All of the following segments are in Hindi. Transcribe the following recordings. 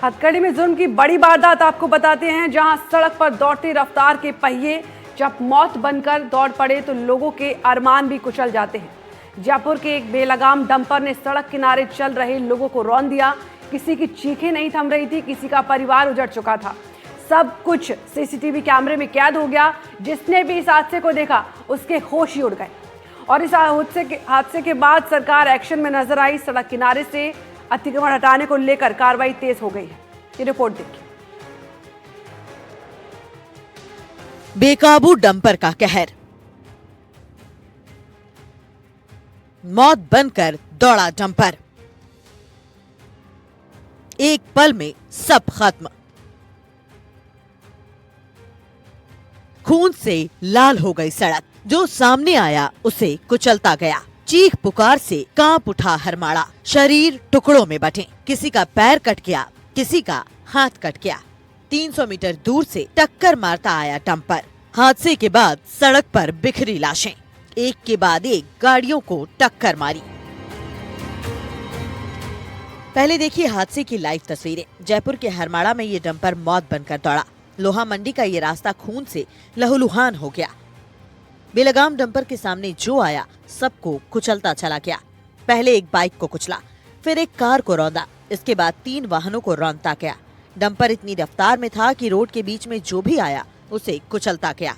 हथकड़ी में जुर्म की बड़ी वारदात आपको बताते हैं, जहां सड़क पर दौड़ती रफ्तार के पहिए जब मौत बनकर दौड़ पड़े तो लोगों के अरमान भी कुचल जाते हैं। जयपुर के एक बेलगाम डंपर ने सड़क किनारे चल रहे लोगों को रौंद दिया। किसी की चीखें नहीं थम रही थी, किसी का परिवार उजड़ चुका था। सब कुछ सीसीटीवी कैमरे में कैद हो गया। जिसने भी इस हादसे को देखा उसके होश ही उड़ गए। और इस हादसे के बाद सरकार एक्शन में नजर आई। सड़क किनारे से अतिक्रमण हटाने को लेकर कार्रवाई तेज हो गई है। ये रिपोर्ट देखिए। बेकाबू डंपर का कहर, मौत बनकर दौड़ा डंपर, एक पल में सब खत्म, खून से लाल हो गई सड़क। जो सामने आया उसे कुचलता गया। चीख पुकार से कांप उठा हरमाड़ा, शरीर टुकड़ों में बंटे। किसी का पैर कट गया, किसी का हाथ कट गया। 300 मीटर दूर से टक्कर मारता आया डंपर। हादसे के बाद सड़क पर बिखरी लाशें, एक के बाद एक गाड़ियों को टक्कर मारी। पहले देखिए हादसे की लाइव तस्वीरें। जयपुर के हरमाड़ा में ये डंपर मौत बनकर दौड़ा। लोहा मंडी का ये रास्ता खून से लहूलुहान हो गया। बेलगाम डंपर के सामने जो आया सबको कुचलता चला गया। पहले एक बाइक को कुचला, फिर एक कार को रौंदा, इसके बाद 3 वाहनों को रौंदता गया। डंपर इतनी रफ्तार में था कि रोड के बीच में जो भी आया उसे कुचलता गया।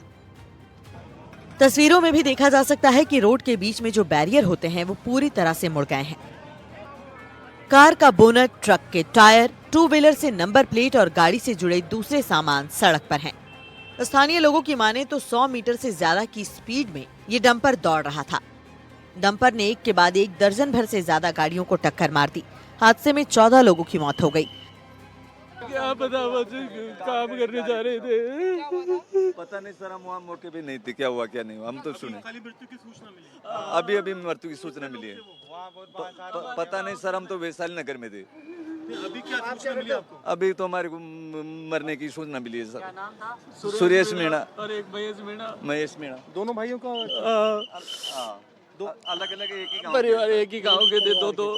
तस्वीरों में भी देखा जा सकता है कि रोड के बीच में जो बैरियर होते हैं वो पूरी तरह से मुड़ गए हैं। कार का बोनट, ट्रक के टायर, 2 व्हीलर से नंबर प्लेट और गाड़ी से जुड़े दूसरे सामान सड़क पर हैं। स्थानीय लोगों की माने तो 100 मीटर से ज्यादा की स्पीड में ये डंपर दौड़ रहा था। डंपर ने एक के बाद एक दर्जन भर से ज्यादा गाड़ियों को टक्कर मार दी। हादसे में 14 लोगों की मौत हो गई। क्या पता, बस काम करने जा रहे थे। पता नहीं सर, हम वहाँ मौके पे नहीं थे, क्या हुआ क्या नहीं हुआ हम तो सुने। खाली मृत्यु की सूचना मिली, अभी मृत्यु की सूचना मिली है। पता नहीं सर, हम तो वैशाली नगर में थे। अभी क्या सूचना मिली आपको? अभी तो हमारे को मरने की सूचना मिली है सर। क्या नाम था? सुरेश मीणा और एक महेश मीणा। दोनों भाइयों का दो अलग अलग एक ही गाँव परिवार, एक ही गांव के थे। दो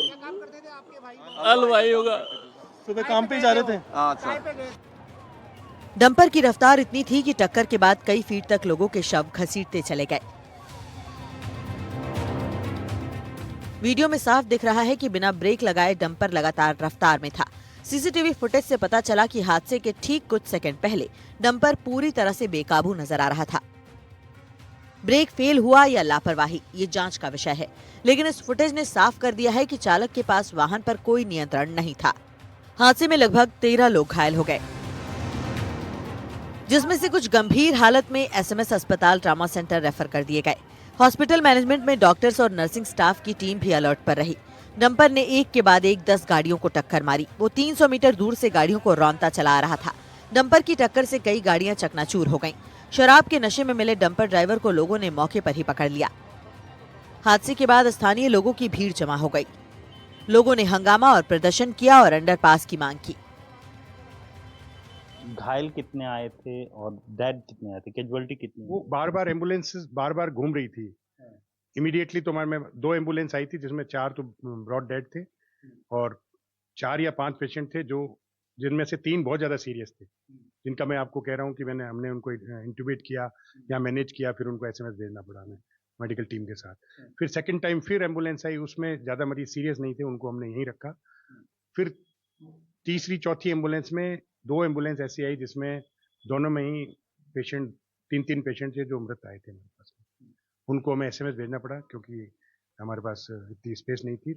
हलवाई होगा, सुबह काम पे जा रहे थे। अच्छा। डंपर की रफ्तार इतनी थी कि टक्कर के बाद कई फीट तक लोगों के शव घसीटते चले गए। वीडियो में साफ दिख रहा है कि बिना ब्रेक लगाए डंपर लगातार रफ्तार में था। सीसीटीवी फुटेज से पता चला कि हादसे के ठीक कुछ सेकंड पहले डंपर पूरी तरह से बेकाबू नजर आ रहा था। ब्रेक फेल हुआ या लापरवाही, ये जांच का विषय है, लेकिन इस फुटेज ने साफ कर दिया है कि चालक के पास वाहन पर कोई नियंत्रण नहीं था। हादसे में लगभग 13 लोग घायल हो गए, जिसमें से कुछ गंभीर हालत में एसएमएस अस्पताल ट्रॉमा सेंटर रेफर कर दिए गए। हॉस्पिटल मैनेजमेंट में डॉक्टर्स और नर्सिंग स्टाफ की टीम भी अलर्ट पर रही। डंपर ने एक के बाद एक 10 गाड़ियों को टक्कर मारी। वो 300 मीटर दूर से गाड़ियों को रौंदता चला आ रहा था। डंपर की टक्कर से कई गाड़ियां चकनाचूर हो गईं। शराब के नशे में मिले डंपर ड्राइवर को लोगों ने मौके पर ही पकड़ लिया। हादसे के बाद स्थानीय लोगों की भीड़ जमा हो गई। लोगों ने हंगामा और प्रदर्शन किया और अंडरपास की मांग की। घायल कितने आए थे और डेड कितने आए थे, कैजुअलिटी कितनी? वो बार एम्बुलेंसेस बार घूम रही थी। इमीडिएटली तो हमारे में 2 एम्बुलेंस आई थी, जिसमें 4 तो ब्रॉड डेड थे और 4 या 5 पेशेंट थे जो जिनमें से 3 बहुत ज्यादा सीरियस थे, जिनका मैं आपको कह रहा हूँ कि हमने उनको इंट्यूबेट किया या मैनेज किया, फिर उनको एसएमएस भेजना पड़ा हमें मेडिकल टीम के साथ। फिर सेकंड टाइम फिर एम्बुलेंस आई, उसमें ज्यादा मरीज सीरियस नहीं थे, उनको हमने यहीं रखा। फिर तीसरी चौथी एम्बुलेंस में 2 एम्बुलेंस ऐसी आई जिसमें दोनों में ही पेशेंट 3 पेशेंट थे जो मृत आए थे हमारे पास। उनको हमें एसएमएस भेजना पड़ा क्योंकि हमारे पास इतनी स्पेस नहीं थी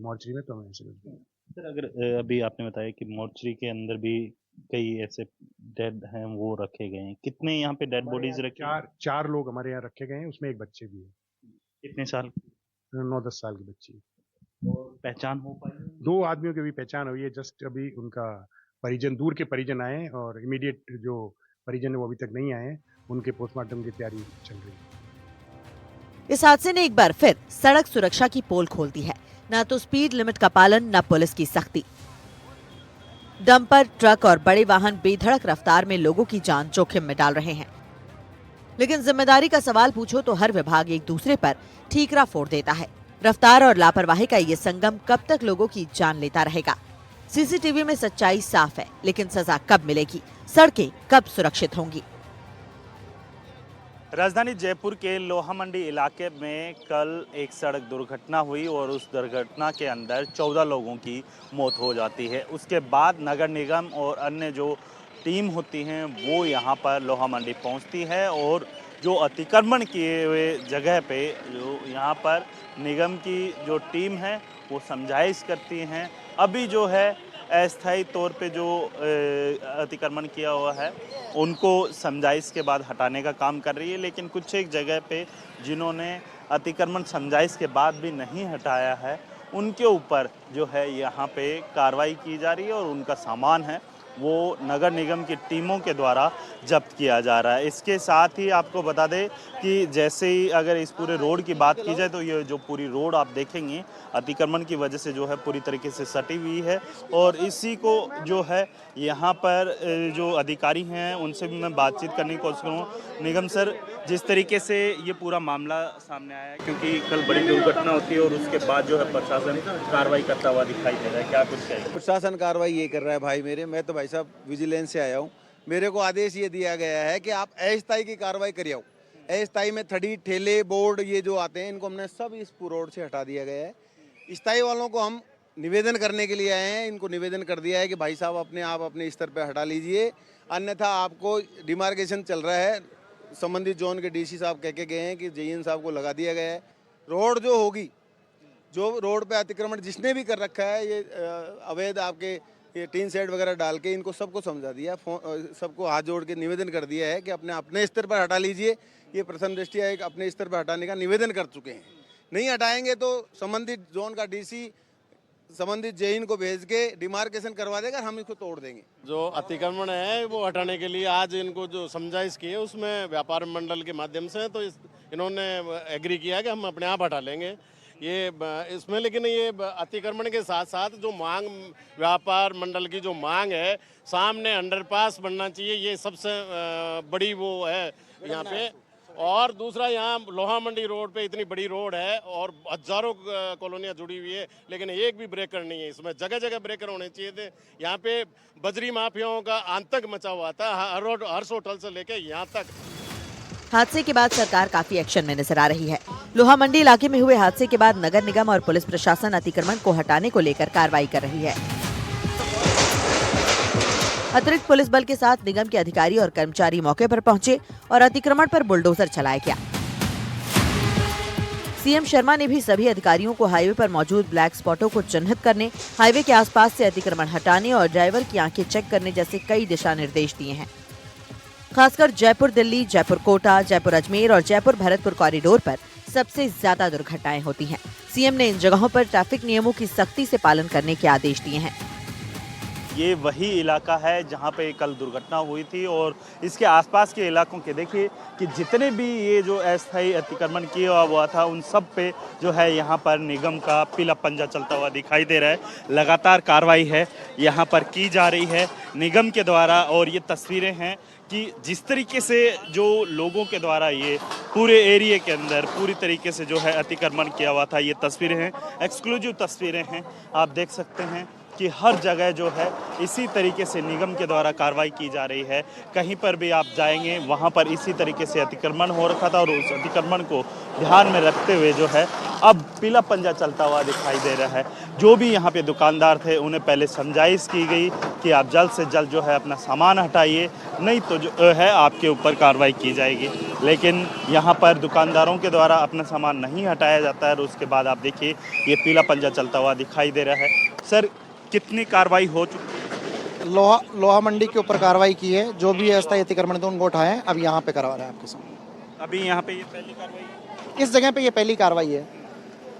मॉर्चरी में, तो हमें एसएमएस भेजना। सर, अगर अभी आपने बताया कि मॉर्चरी के अंदर भी कई ऐसे डेड हैं वो रखे गए हैं, कितने यहाँ पे डेड बॉडीज रखे? 4 लोग हमारे यहाँ रखे गए हैं, उसमें एक बच्चे भी है। कितने साल? 9-10 साल की बच्ची। और पहचान हो पाई? 2 आदमियों की भी पहचान हुई है। जस्ट अभी उनका परिजन, दूर के परिजन आए हैं और इमीडिएट जो परिजन है वो अभी तक नहीं आए हैं, उनके पोस्टमार्टम की तैयारी चल रही है। इस हादसे ने एक बार फिर सड़क सुरक्षा की पोल खोल दी है। न तो स्पीड लिमिट का पालन, न पुलिस की सख्ती। डंपर, ट्रक और बड़े वाहन बेधड़क रफ्तार में लोगों की जान जोखिम में डाल रहे हैं। लेकिन जिम्मेदारी का सवाल पूछो तो हर विभाग एक दूसरे पर ठीकरा फोड़ देता है। रफ्तार और लापरवाही का ये संगम कब तक लोगों की जान लेता रहेगा? सीसीटीवी में सच्चाई साफ है, लेकिन सजा कब मिलेगी, सड़कें कब सुरक्षित होंगी? राजधानी जयपुर के लोहा मंडी इलाके में कल एक सड़क दुर्घटना हुई और उस दुर्घटना के अंदर 14 लोगों की मौत हो जाती है। उसके बाद नगर निगम और अन्य जो टीम होती हैं वो यहाँ पर लोहा मंडी पहुँचती है और जो अतिक्रमण किए हुए जगह पे जो यहाँ पर निगम की जो टीम है वो समझाइश करती हैं। अभी जो है अस्थायी तौर पे जो अतिक्रमण किया हुआ है उनको समझाइश के बाद हटाने का काम कर रही है, लेकिन कुछ एक जगह पे जिन्होंने अतिक्रमण समझाइश के बाद भी नहीं हटाया है उनके ऊपर जो है यहाँ पे कार्रवाई की जा रही है और उनका सामान है वो नगर निगम की टीमों के द्वारा जब्त किया जा रहा है। इसके साथ ही आपको बता दें कि जैसे ही अगर इस पूरे रोड की बात की जाए तो ये जो पूरी रोड आप देखेंगे अतिक्रमण की वजह से जो है पूरी तरीके से सटी हुई है और इसी को जो है यहाँ पर जो अधिकारी हैं उनसे भी मैं बातचीत करने की कोशिश करूँगा। निगम सर, जिस तरीके से ये पूरा मामला सामने आया है क्योंकि कल बड़ी दुर्घटना होती है और उसके बाद जो है प्रशासन कार्रवाई करता हुआ दिखाई दे रहा है, क्या कुछ कहेंगे? प्रशासन कार्रवाई ये कर रहा है भाई मेरे, मैं तो भाई साहब विजिलेंस से आया हूँ। मेरे को आदेश ये दिया गया है कि आप अस्थायी की कार्रवाई करिए। अस्थायी में थड़ी ठेले बोर्ड ये जो आते हैं इनको हमने सब इस रोड से हटा दिया गया है। स्थायी वालों को हम निवेदन करने के लिए आए हैं, इनको निवेदन कर दिया है कि भाई साहब आप अपने स्तर पर हटा लीजिए, अन्यथा आपको डिमार्केशन चल रहा है। संबंधित जोन के डीसी साहब कह के गए हैं कि जेईएन साहब को लगा दिया गया है। रोड जो होगी, जो रोड पे अतिक्रमण जिसने भी कर रखा है ये अवैध आपके ये टीन सेट वगैरह डाल के इनको सबको समझा दिया, सबको हाथ जोड़ के निवेदन कर दिया है कि अपने स्तर पर हटा लीजिए। ये प्रथम दृष्टया एक अपने स्तर पर हटाने का निवेदन कर चुके हैं। नहीं हटाएंगे तो संबंधित जोन का डीसी संबंधित जेईन को भेज के डिमार्केशन करवा देगा, हम इसको तोड़ देंगे। जो अतिक्रमण है वो हटाने के लिए आज इनको जो समझाइश की है उसमें व्यापार मंडल के माध्यम से तो इन्होंने एग्री किया कि हम अपने आप हटा लेंगे ये इसमें। लेकिन ये अतिक्रमण के साथ साथ जो मांग व्यापार मंडल की जो मांग है सामने अंडरपास बनना चाहिए, ये सबसे बड़ी वो है यहाँ पे। और दूसरा यहाँ लोहा मंडी रोड पे इतनी बड़ी रोड है और हजारों कॉलोनियाँ जुड़ी हुई है, लेकिन एक भी ब्रेकर नहीं है। इसमें जगह जगह ब्रेकर होने चाहिए थे। यहाँ पे बजरी माफियाओं का आतंक मचा हुआ था हर होटल से लेके यहाँ तक। हादसे के बाद सरकार काफी एक्शन में नजर आ रही है। लोहा मंडी इलाके में हुए हादसे के बाद नगर निगम और पुलिस प्रशासन अतिक्रमण को हटाने को लेकर कार्रवाई कर रही है। अतिरिक्त पुलिस बल के साथ निगम के अधिकारी और कर्मचारी मौके पर पहुंचे और अतिक्रमण पर बुलडोजर चलाया गया। सीएम शर्मा ने भी सभी अधिकारियों को हाईवे पर मौजूद ब्लैक स्पॉटों को चिन्हित करने, हाईवे के आसपास से अतिक्रमण हटाने और ड्राइवर की आंखें चेक करने जैसे कई दिशा निर्देश दिए हैं। खासकर जयपुर दिल्ली, जयपुर कोटा, जयपुर अजमेर और जयपुर भरतपुर कॉरिडोर पर सबसे ज्यादा दुर्घटनाएं होती हैं। सीएम ने इन जगहों पर ट्रैफिक नियमों की सख्ती से पालन करने के आदेश दिए हैं। ये वही इलाका है जहाँ पे कल दुर्घटना हुई थी और इसके आसपास के इलाकों के देखिए कि जितने भी ये जो अस्थायी अतिक्रमण किया हुआ था उन सब पे जो है यहाँ पर निगम का पीला पंजा चलता हुआ दिखाई दे रहा है। लगातार कार्रवाई है यहाँ पर की जा रही है निगम के द्वारा। और ये तस्वीरें हैं कि जिस तरीके से जो लोगों के द्वारा ये पूरे एरिया के अंदर पूरी तरीके से जो है अतिक्रमण किया हुआ था, ये तस्वीरें हैं, एक्सक्लूसिव तस्वीरें हैं। आप देख सकते हैं कि हर जगह जो है इसी तरीके से निगम के द्वारा कार्रवाई की जा रही है। कहीं पर भी आप जाएंगे वहाँ पर इसी तरीके से अतिक्रमण हो रखा था और उस अतिक्रमण को ध्यान में रखते हुए जो है अब पीला पंजा चलता हुआ दिखाई दे रहा है। जो भी यहाँ पे दुकानदार थे उन्हें पहले समझाइश की गई कि आप जल्द से जल्द जो है अपना सामान हटाइए, नहीं तो जो है आपके ऊपर कार्रवाई की जाएगी। लेकिन यहाँ पर दुकानदारों के द्वारा अपना सामान नहीं हटाया जाता है और उसके बाद आप देखिए ये पीला पंजा चलता हुआ दिखाई दे रहा है। सर, कितनी कार्रवाई हो चुकी? लोहा मंडी के ऊपर कार्रवाई की है। जो भी अस्थायी अतिक्रमण थे उनको उठाए, अब यहाँ पे करवा रहे हैं आपके सामने। अभी यहाँ पे ये पहली कार्रवाई, इस जगह पे ये पहली कार्रवाई है।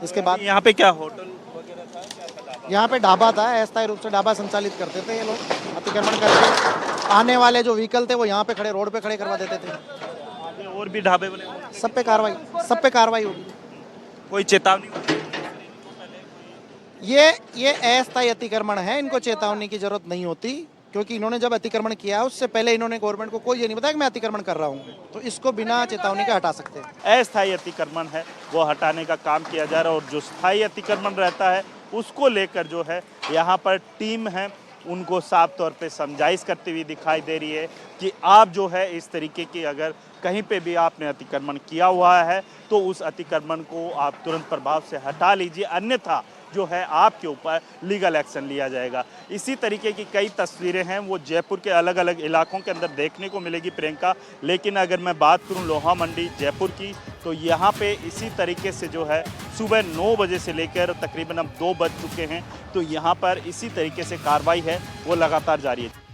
इसके बाद यहाँ पे क्या होटल वगैरह था, क्या था? यहाँ पे ढाबा था, अस्थायी रूप से ढाबा संचालित करते थे ये लोग। अतिक्रमण करके आने वाले जो व्हीकल थे वो यहाँ पे खड़े, रोड पे खड़े करवा देते थे। आगे और भी ढाबे बने, सब पे कार्रवाई होगी। कोई चेतावनी? ये अस्थायी अतिक्रमण है, इनको चेतावनी की जरूरत नहीं होती क्योंकि इन्होंने जब अतिक्रमण किया उससे पहले इन्होंने गवर्नमेंट को कोई ये नहीं बताया कि मैं अतिक्रमण कर रहा हूँ, तो इसको बिना चेतावनी के हटा सकते हैं। अस्थायी अतिक्रमण है वो हटाने का काम किया जा रहा है और जो स्थायी अतिक्रमण रहता है उसको लेकर जो है यहाँ पर टीम है उनको साफ तौर पे समझाइश करती हुई दिखाई दे रही है कि आप जो है इस तरीके की अगर कहीं पे भी आपने अतिक्रमण किया हुआ है तो उस अतिक्रमण को आप तुरंत प्रभाव से हटा लीजिए, अन्यथा जो है आपके ऊपर लीगल एक्शन लिया जाएगा। इसी तरीके की कई तस्वीरें हैं वो जयपुर के अलग अलग इलाकों के अंदर देखने को मिलेगी प्रियंका। लेकिन अगर मैं बात करूं लोहा मंडी जयपुर की तो यहाँ पे इसी तरीके से जो है सुबह 9 बजे से लेकर तकरीबन अब 2 बज चुके हैं तो यहाँ पर इसी तरीके से कार्रवाई है वो लगातार जारी है।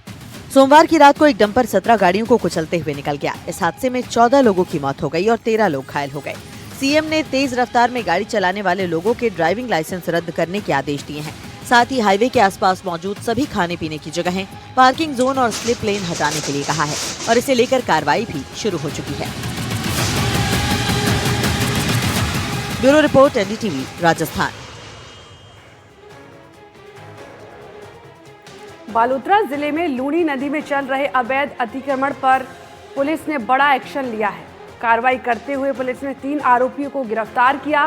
सोमवार की रात को एक डंपर 17 गाड़ियों को कुचलते हुए निकल गया। इस हादसे में 14 लोगों की मौत हो गई और 13 लोग घायल हो गए। सीएम ने तेज रफ्तार में गाड़ी चलाने वाले लोगों के ड्राइविंग लाइसेंस रद्द करने के आदेश दिए हैं। साथ ही हाईवे के आसपास मौजूद सभी खाने पीने की जगहें, पार्किंग जोन और स्लिप लेन हटाने के लिए कहा है और इसे लेकर कार्रवाई भी शुरू हो चुकी है। Bureau report, NDTV, Rajasthan. Balotra जिले में लूणी नदी में चल रहे अवैध अतिक्रमण पर पुलिस ने बड़ा एक्शन लिया है। कार्रवाई करते हुए पुलिस ने 3 आरोपियों को गिरफ्तार किया।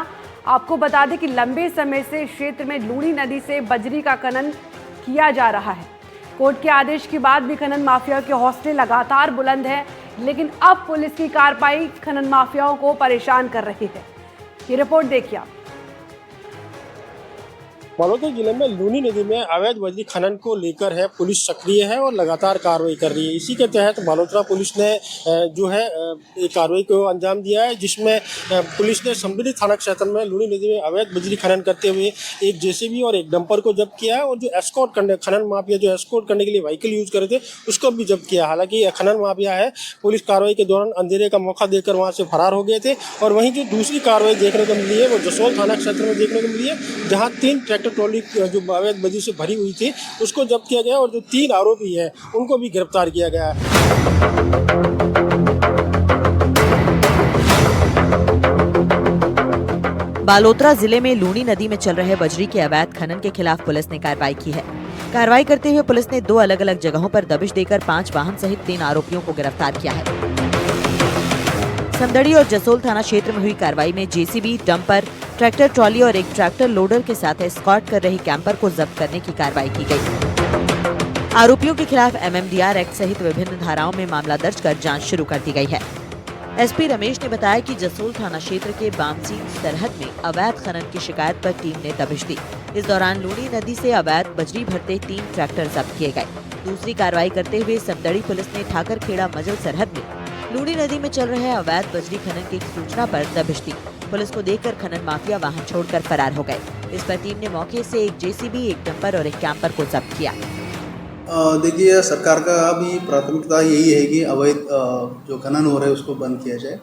आपको बता दें कि लंबे समय से क्षेत्र में लूणी नदी से बजरी का खनन किया जा रहा है। कोर्ट के आदेश के बाद भी खनन माफिया के हौसले लगातार बुलंद है, लेकिन अब पुलिस की कार्रवाई खनन माफियाओं को परेशान कर रही है। ये रिपोर्ट देखिए आप। बालोतरा जिले में लूनी नदी में अवैध बजरी खनन को लेकर है पुलिस सक्रिय है और लगातार कार्रवाई कर रही है। इसी के तहत बालोतरा पुलिस ने जो है एक कार्रवाई को अंजाम दिया है, जिसमें पुलिस ने संबंधित थाना क्षेत्र में लूनी नदी में अवैध बजरी खनन करते हुए एक जेसीबी और एक डंपर को जब्त किया है और जो एस्कॉर्ट करने खनन माफिया जो एस्कॉर्ट करने के लिए व्हीकल यूज कर रहे थे उसको भी जब्त किया। हालांकि खनन माफिया है पुलिस कार्रवाई के दौरान अंधेरे का मौका देकर वहाँ से फरार हो गए थे। और वहीं जो दूसरी कार्रवाई देखने को मिली है वो जसोल थाना क्षेत्र में देखने को मिली है, जहाँ 3 ट्रैक्टर ट्रॉली जो अवैध बजरी से भरी हुई थी उसको जब्त किया गया और जो 3 आरोपी है उनको भी गिरफ्तार किया गया है। बालोतरा जिले में लूणी नदी में चल रहे बजरी के अवैध खनन के खिलाफ पुलिस ने कार्रवाई की है। कार्रवाई करते हुए पुलिस ने 2 अलग अलग जगहों पर दबिश देकर 5 वाहन सहित 3 आरोपियों को गिरफ्तार किया है। समदड़ी और जसोल थाना क्षेत्र में हुई कार्रवाई में जेसीबी, डंपर, ट्रैक्टर ट्रॉली और एक ट्रैक्टर लोडर के साथ एस्कॉर्ट कर रही कैंपर को जब्त करने की कार्रवाई की गई। आरोपियों के खिलाफ एमएमडीआर एक्ट सहित विभिन्न धाराओं में मामला दर्ज कर जांच शुरू कर दी गई है। एसपी रमेश ने बताया कि जसोल थाना क्षेत्र के बामसी सरहद में अवैध खनन की शिकायत पर टीम ने दबिश दी। इस दौरान लूणी नदी से अवैध बजरी भरते 3 ट्रैक्टर जब्त किए गए। दूसरी कार्रवाई करते हुए समदड़ी पुलिस ने ठाकरखेड़ा मजल सरहद में लूणी नदी में चल रहे अवैध बजरी खनन की सूचना पर दबिश दी। पुलिस को देखकर खनन माफिया वाहन छोड़कर फरार हो गए। इस पर टीम ने मौके से एक जेसीबी, एक डंपर और एक कैंपर को जब्त किया। देखिए, सरकार का अभी प्राथमिकता यही है कि अवैध जो खनन हो रहा है उसको बंद किया जाए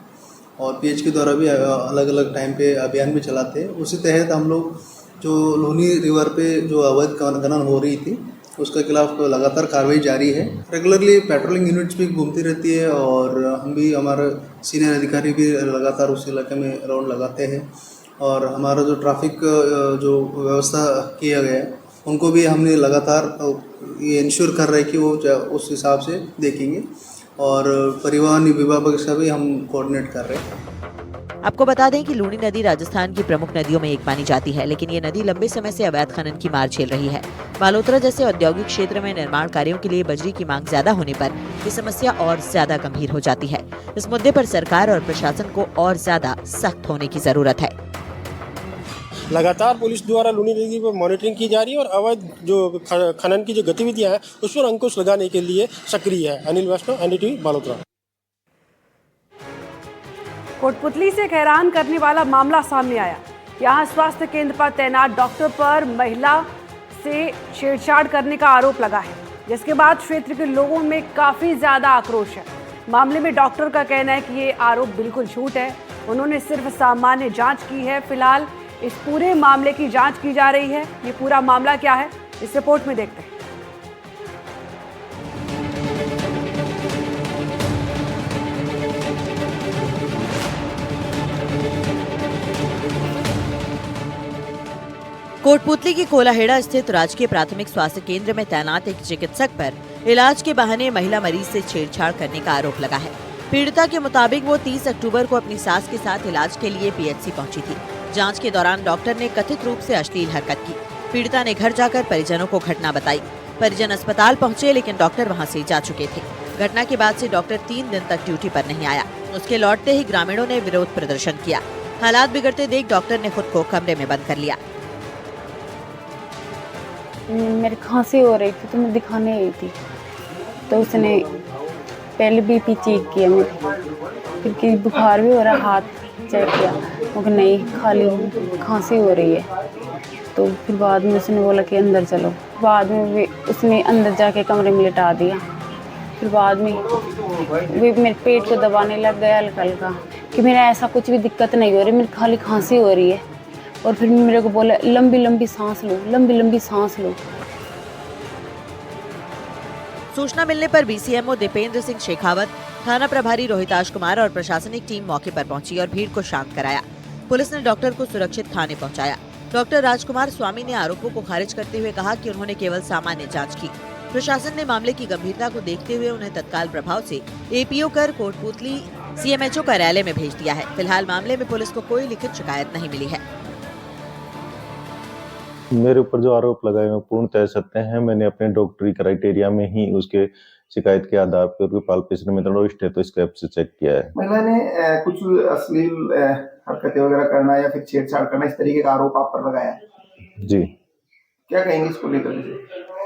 और पीएच के द्वारा भी अलग अलग टाइम पे अभियान भी चलाते हैं। उसी तहत हम लोग जो लूनी रिवर पे जो अवैध खनन हो रही थी उसके खिलाफ लगातार कार्रवाई जारी है। रेगुलरली पेट्रोलिंग यूनिट्स भी घूमती रहती है और हम भी, हमारे सीनियर अधिकारी भी लगातार उस इलाके में राउंड लगाते हैं और हमारा जो ट्रैफिक जो व्यवस्था किया गया है उनको भी हमने लगातार ये इंश्योर कर रहे हैं कि वो उस हिसाब से देखेंगे और परिवहन विभाग से भी हम कोऑर्डिनेट कर रहे हैं। आपको बता दें कि लूणी नदी राजस्थान की प्रमुख नदियों में एक मानी जाती है, लेकिन ये नदी लंबे समय से अवैध खनन की मार झेल रही है। बालोतरा जैसे औद्योगिक क्षेत्र में निर्माण कार्यों के लिए बजरी की मांग ज्यादा होने पर ये समस्या और ज्यादा गंभीर हो जाती है। इस मुद्दे पर सरकार और प्रशासन को और ज्यादा सख्त होने की जरूरत है। लगातार पुलिस द्वारा लूनी नदी पर मॉनिटरिंग की जा रही है और अवैध जो खनन की जो गतिविधियां हैं उस पर अंकुश लगाने के लिए सक्रिय है। अनिल वैष्णव, एनडीटीवी, बालोतरा। कोटपुतली से एक हैरान करने वाला मामला सामने आया। यहां स्वास्थ्य केंद्र पर तैनात डॉक्टर पर महिला से छेड़छाड़ करने का आरोप लगा है, जिसके बाद क्षेत्र के लोगों में काफी ज्यादा आक्रोश है। मामले में डॉक्टर का कहना है कि ये आरोप बिल्कुल झूठ है, उन्होंने सिर्फ सामान्य जांच की है। फिलहाल इस पूरे मामले की जांच की जा रही है। ये पूरा मामला क्या है, इस रिपोर्ट में देखते हैं। कोटपुतली की कोलाहेड़ा स्थित राजकीय प्राथमिक स्वास्थ्य केंद्र में तैनात एक चिकित्सक पर इलाज के बहाने महिला मरीज से छेड़छाड़ करने का आरोप लगा है। पीड़िता के मुताबिक वो 30 अक्टूबर को अपनी सास के साथ इलाज के लिए पीएचसी पहुंची थी। जांच के दौरान डॉक्टर ने कथित रूप से अश्लील हरकत की। पीड़िता ने घर जाकर परिजनों को घटना बताई। परिजन अस्पताल पहुंचे लेकिन डॉक्टर वहां से जा चुके थे। घटना के बाद से डॉक्टर 3 दिन तक ड्यूटी पर नहीं आया। उसके लौटते ही ग्रामीणों ने विरोध प्रदर्शन किया। हालात बिगड़ते देख डॉक्टर ने खुद को कमरे में बंद कर लिया। मेरी खांसी हो रही थी तो मैं दिखाने आई थी, तो उसने पहले बीपी चेक किया मेरे, फिर बुखार भी हो रहा, हाथ चेक किया, मगर नहीं, खाली खांसी हो रही है। तो फिर बाद में उसने बोला कि अंदर चलो। बाद में उसने अंदर जाके कमरे में लिटा दिया। फिर बाद में वे मेरे पेट को दबाने लग गया हल्का हल्का, कि मेरा ऐसा कुछ भी दिक्कत नहीं हो रही, मेरी खाली खांसी हो रही है। और फिर मेरे को बोला लंबी लंबी सांस लो, लंबी लंबी सांस लो। सूचना मिलने पर बीसीएमओ दीपेंद्र सिंह शेखावत, थाना प्रभारी रोहिताश कुमार और प्रशासनिक टीम मौके पर पहुंची और भीड़ को शांत कराया। पुलिस ने डॉक्टर को सुरक्षित थाने पहुंचाया। डॉक्टर राजकुमार स्वामी ने आरोपों को खारिज करते हुए कहा कि उन्होंने केवल सामान्य जांच की। प्रशासन ने मामले की गंभीरता को देखते हुए उन्हें तत्काल प्रभाव से एपीओ कर कोटपूतली सीएमएचओ कार्यालय में भेज दिया है। फिलहाल मामले में पुलिस को कोई लिखित शिकायत नहीं मिली है। मेरे ऊपर जो आरोप लगाए हैं पूर्णतः सत्य हैं। मैंने अपने डॉक्टरी क्राइटेरिया में ही उसके शिकायत के आधार पर उसके पाल्पेशन मेथड और स्टेथोस्कोप से चेक किया है। महिला ने कुछ अश्लील हरकतें वगैरह करना या फिर छेड़छाड़ करना, इस तरीके का आरोप आप पर लगाया है जी। क्या कहेंगे इसको लेकर?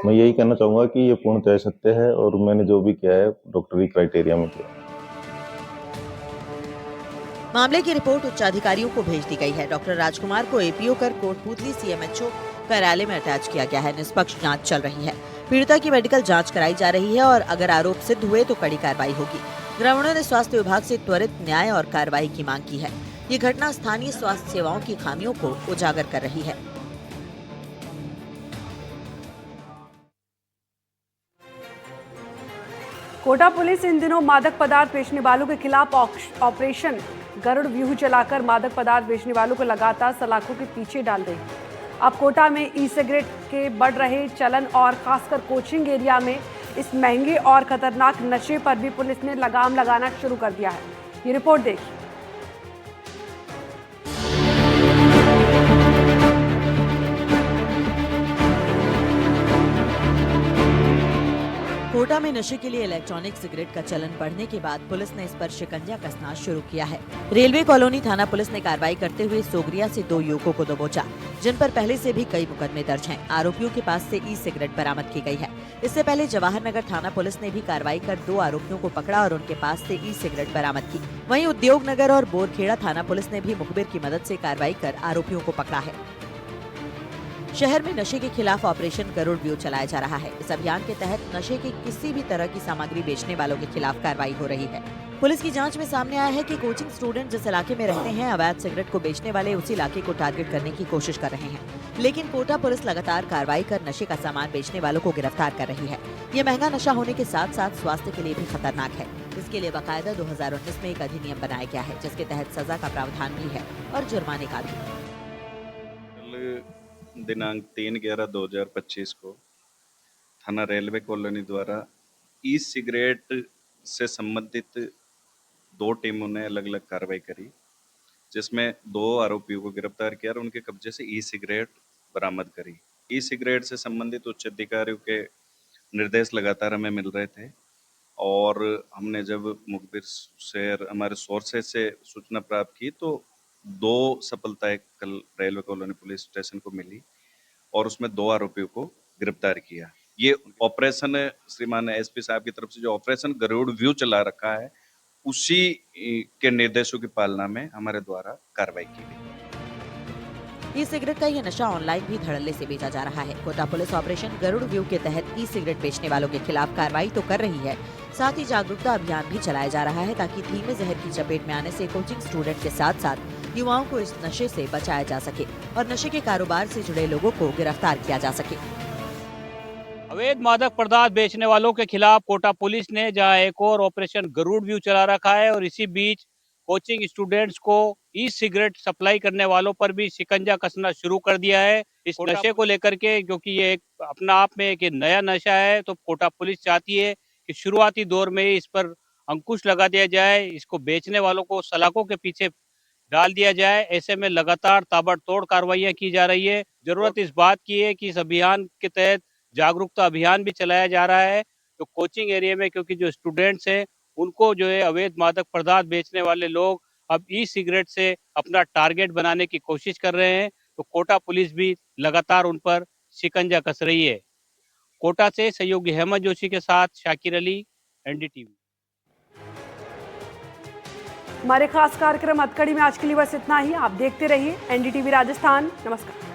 मैं यही कहना चाहूंगा कि ये पूर्णतः सत्य है और मैंने जो भी किया है डॉक्टरी क्राइटेरिया में किया। मामले की रिपोर्ट उच्चाधिकारियों को भेज दी गई है। डॉक्टर राजकुमार को एपीओ कर कोटपूतली सीएमएचओ कार्यालय में अटैच किया गया है। निष्पक्ष जांच चल रही है। पीड़िता की मेडिकल जांच कराई जा रही है और अगर आरोप सिद्ध हुए तो कड़ी कार्रवाई होगी। ग्रामीणों ने स्वास्थ्य विभाग से त्वरित न्याय और कार्रवाई की मांग की है। ये घटना स्थानीय स्वास्थ्य सेवाओं की खामियों को उजागर कर रही है। कोटा पुलिस इन दिनों मादक पदार्थ बेचने वालों के खिलाफ ऑपरेशन गरुड़ व्यूह चलाकर मादक पदार्थ बेचने वालों को लगातार सलाखों के पीछे डाल रही है। अब कोटा में ई सिगरेट के बढ़ रहे चलन और खासकर कोचिंग एरिया में इस महंगे और खतरनाक नशे पर भी पुलिस ने लगाम लगाना शुरू कर दिया है। ये रिपोर्ट देखिए। कोटा में नशे के लिए इलेक्ट्रॉनिक सिगरेट का चलन बढ़ने के बाद पुलिस ने इस पर शिकंजा कसना शुरू किया है। रेलवे कॉलोनी थाना पुलिस ने कार्रवाई करते हुए सोगरिया से 2 युवकों को दबोचा, जिन पर पहले से भी कई मुकदमे दर्ज हैं। आरोपियों के पास से ई सिगरेट बरामद की गई है। इससे पहले जवाहर नगर थाना पुलिस ने भी कार्रवाई कर 2 आरोपियों को पकड़ा और उनके पास से ई सिगरेट बरामद की। वहीं उद्योग नगर और बोरखेड़ा थाना पुलिस ने भी मुखबिर की मदद से कार्रवाई कर आरोपियों को पकड़ा है। शहर में नशे के खिलाफ ऑपरेशन गरुड़ व्यूह चलाया जा रहा है। इस अभियान के तहत नशे की किसी भी तरह की सामग्री बेचने वालों के खिलाफ कार्रवाई हो रही है। पुलिस की जांच में सामने आया है कि कोचिंग स्टूडेंट जिस इलाके में रहते हैं, अवैध सिगरेट को बेचने वाले उसी इलाके को टारगेट करने की कोशिश कर रहे हैं। लेकिन कोटा पुलिस लगातार कार्रवाई कर नशे का सामान बेचने वालों को गिरफ्तार कर रही है। ये महंगा नशा होने के साथ साथ स्वास्थ्य के लिए भी खतरनाक है। इसके लिए बाकायदा 2019 में एक अधिनियम बनाया गया है, जिसके तहत सजा का प्रावधान भी है और जुर्माने का भी। दिनांक 3/11/2025 को थाना रेलवे कॉलोनी द्वारा ई सिगरेट से संबंधित 2 टीमों ने अलग अलग कार्रवाई करी, जिसमें 2 आरोपियों को गिरफ्तार किया और उनके कब्जे से ई सिगरेट बरामद करी। ई सिगरेट से संबंधित उच्च अधिकारियों के निर्देश लगातार हमें मिल रहे थे और हमने जब मुखबिर से हमारे सोर्सेज से सूचना प्राप्त की तो 2 सफलताएं कल रेलवे कॉलोनी पुलिस स्टेशन को मिली और उसमें 2 आरोपियों को गिरफ्तार किया। ये ऑपरेशन श्रीमान एसपी साहब की तरफ से जो ऑपरेशन गरुड़ व्यू चला रखा है, उसी के निर्देशों की पालना में हमारे द्वारा कार्रवाई की गई। ई सिगरेट का ये नशा ऑनलाइन भी धड़ल्ले से बेचा जा रहा है। Kota police operation Garud view के तहत ई सिगरेट बेचने वालों के खिलाफ कार्रवाई तो कर रही है, साथ ही जागरूकता अभियान भी चलाया जा रहा है ताकि धीमे जहर की चपेट में आने से कोचिंग स्टूडेंट के साथ साथ युवाओं को इस नशे से बचाया जा सके और नशे के कारोबार से जुड़े लोगों को गिरफ्तार किया जा सके। अवैध मादक पदार्थ बेचने वालों के खिलाफ कोटा पुलिस ने जहां एक और ऑपरेशन गरुड़ व्यू चला रखा है और इसी बीच कोचिंग स्टूडेंट्स को ई सिगरेट सप्लाई करने वालों पर भी शिकंजा कसना शुरू कर दिया है। इस नशे को लेकर के, क्योंकि ये एक अपना आप में एक नया नशा है, तो कोटा पुलिस चाहती है कि शुरुआती दौर में इस पर अंकुश लगा दिया जाए, इसको बेचने वालों को सलाखों के पीछे डाल दिया जाए। ऐसे में लगातार ताबड़तोड़ कार्रवाइयां की जा रही है। जरूरत इस बात की है कि इस अभियान के तहत जागरूकता अभियान भी चलाया जा रहा है। तो कोचिंग एरिया में क्योंकि जो स्टूडेंट्स हैं उनको जो है अवैध मादक पदार्थ बेचने वाले लोग अब ई सिगरेट से अपना टारगेट बनाने की कोशिश कर रहे हैं। तो कोटा पुलिस भी लगातार उन पर शिकंजा कस रही है। कोटा से सहयोगी हेमंत जोशी के साथ शाकिर अली, एनडीटीवी। हमारे खास कार्यक्रम हथकड़ी में आज के लिए बस इतना ही। आप देखते रहिए एनडीटीवी राजस्थान। नमस्कार।